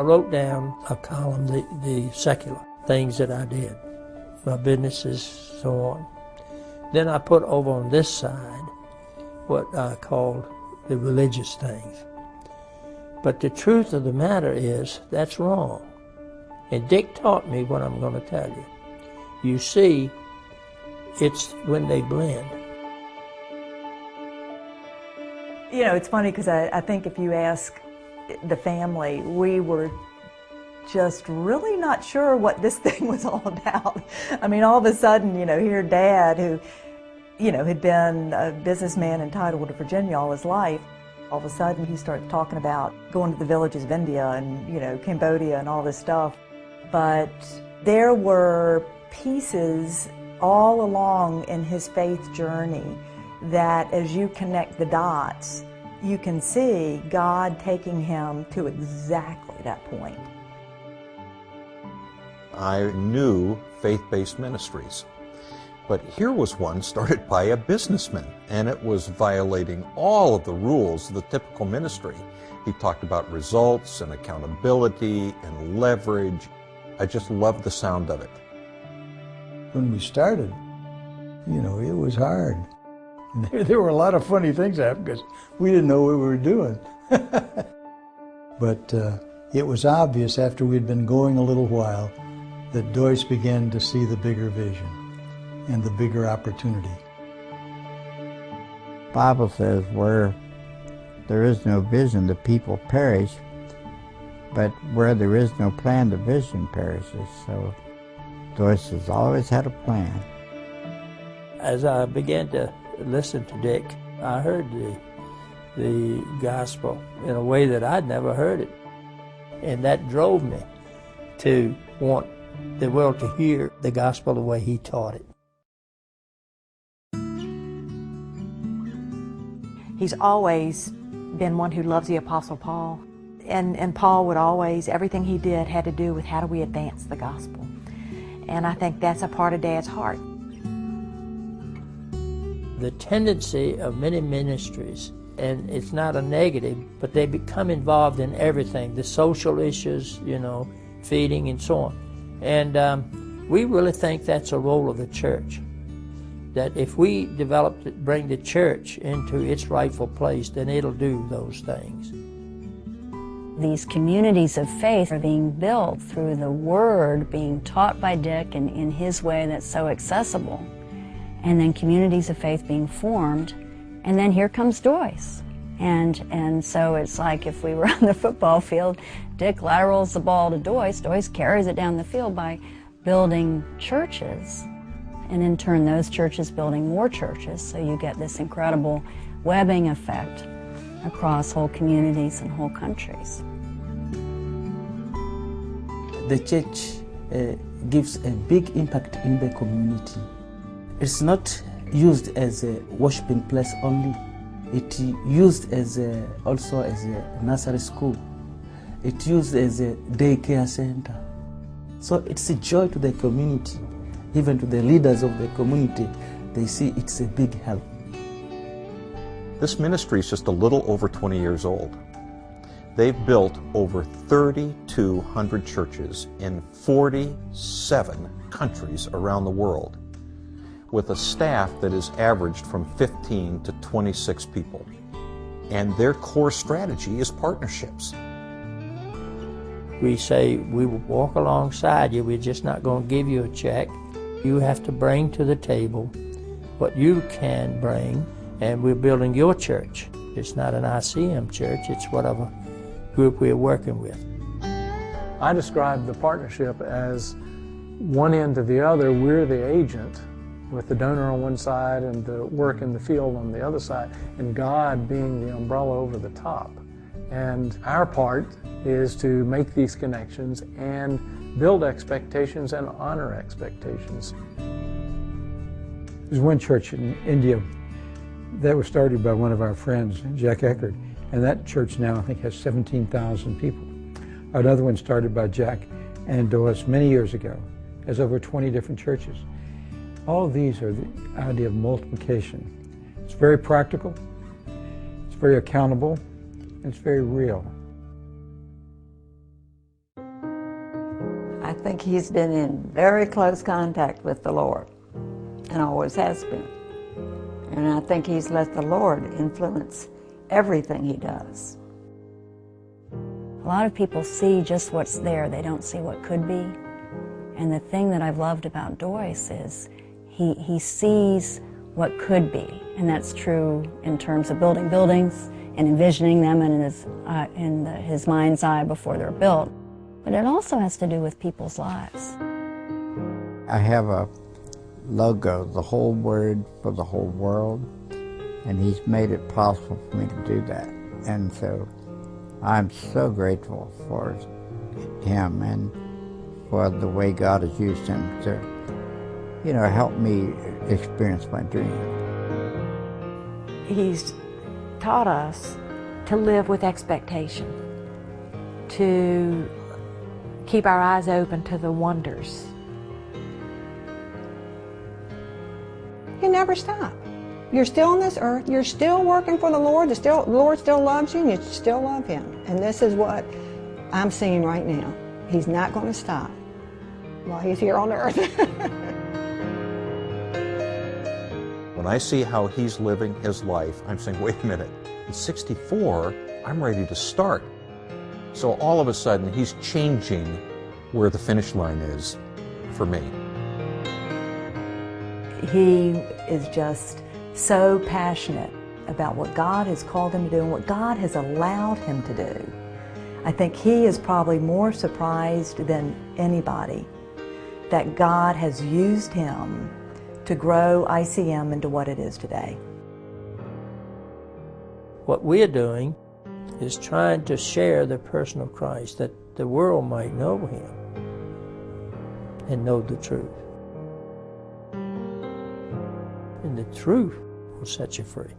I wrote down a column, the secular things that I did, my businesses, so on. Then I put over on this side what I called the religious things. But the truth of the matter is, that's wrong. And Dick taught me what I'm going to tell you. You see, it's when they blend. You know, it's funny because I think if you ask the family, we were just really not sure what this thing was all about. I mean, all of a sudden, you know, here Dad, who, you know, had been a businessman entitled to Virginia all his life, all of a sudden he started talking about going to the villages of India and, you know, Cambodia and all this stuff. But there were pieces all along in his faith journey that as you connect the dots, you can see God taking him to exactly that point. I knew faith-based ministries, but here was one started by a businessman, and it was violating all of the rules of the typical ministry. He talked about results and accountability and leverage. I just loved the sound of it. When we started, you know, it was hard. There were a lot of funny things happening because we didn't know what we were doing. But it was obvious after we'd been going a little while that Dois began to see the bigger vision and the bigger opportunity. The Bible says where there is no vision, the people perish, but where there is no plan, the vision perishes. So Dois has always had a plan. As I began to listen to Dick, I heard the gospel in a way that I'd never heard it. And that drove me to want the world to hear the gospel the way he taught it. He's always been one who loves the Apostle Paul. And Paul would always, everything he did had to do with how do we advance the gospel. And I think that's a part of Dad's heart. The tendency of many ministries, and it's not a negative, but they become involved in everything, the social issues, you know, feeding and so on. And we really think that's a role of the church. That if we bring the church into its rightful place, then it'll do those things. These communities of faith are being built through the Word being taught by Dick and in his way that's so accessible. And then communities of faith being formed, and then here comes Dois. And so it's like if we were on the football field, Dick laterals the ball to Dois, Dois carries it down the field by building churches, and in turn those churches building more churches, so you get this incredible webbing effect across whole communities and whole countries. The church gives a big impact in the community. It's not used as a worshiping place only. It's used as also as a nursery school. It's used as a daycare center. So it's a joy to the community. Even to the leaders of the community, they see it's a big help. This ministry is just a little over 20 years old. They've built over 3,200 churches in 47 countries around the world, with a staff that is averaged from 15 to 26 people. And their core strategy is partnerships. We say we will walk alongside you, we're just not going to give you a check. You have to bring to the table what you can bring, and we're building your church. It's not an ICM church, it's whatever group we're working with. I describe the partnership as one end to the other. We're the agent, with the donor on one side and the work in the field on the other side, and God being the umbrella over the top. And our part is to make these connections and build expectations and honor expectations. There's one church in India that was started by one of our friends, Jack Eckert, and that church now I think has 17,000 people. Another one started by Jack and Dois many years ago, has over 20 different churches. All of these are the idea of multiplication. It's very practical, it's very accountable, and it's very real. think he's been in very close contact with the Lord, and always has been. And I think he's let the Lord influence everything he does. A lot of people see just what's there. They don't see what could be. And the thing that I've loved about Dois is he sees what could be. And that's true in terms of building buildings and envisioning them in his mind's eye before they're built. But it also has to do with people's lives. I have a logo, the whole word for the whole world, and he's made it possible for me to do that. And so I'm so grateful for him and for the way God has used him to, help me experience my dream. He's taught us to live with expectation, to keep our eyes open to the wonders. You never stop. You're still on this earth, you're still working for the Lord, the Lord still loves you, and you still love him. And this is what I'm seeing right now. He's not going to stop while he's here on earth. When I see how he's living his life, I'm saying, wait a minute, at 64, I'm ready to start. So all of a sudden, he's changing where the finish line is for me. He is just so passionate about what God has called him to do and what God has allowed him to do. I think he is probably more surprised than anybody that God has used him to grow ICM into what it is today. What we're doing is trying to share the person of Christ, that the world might know him and know the truth. And the truth will set you free.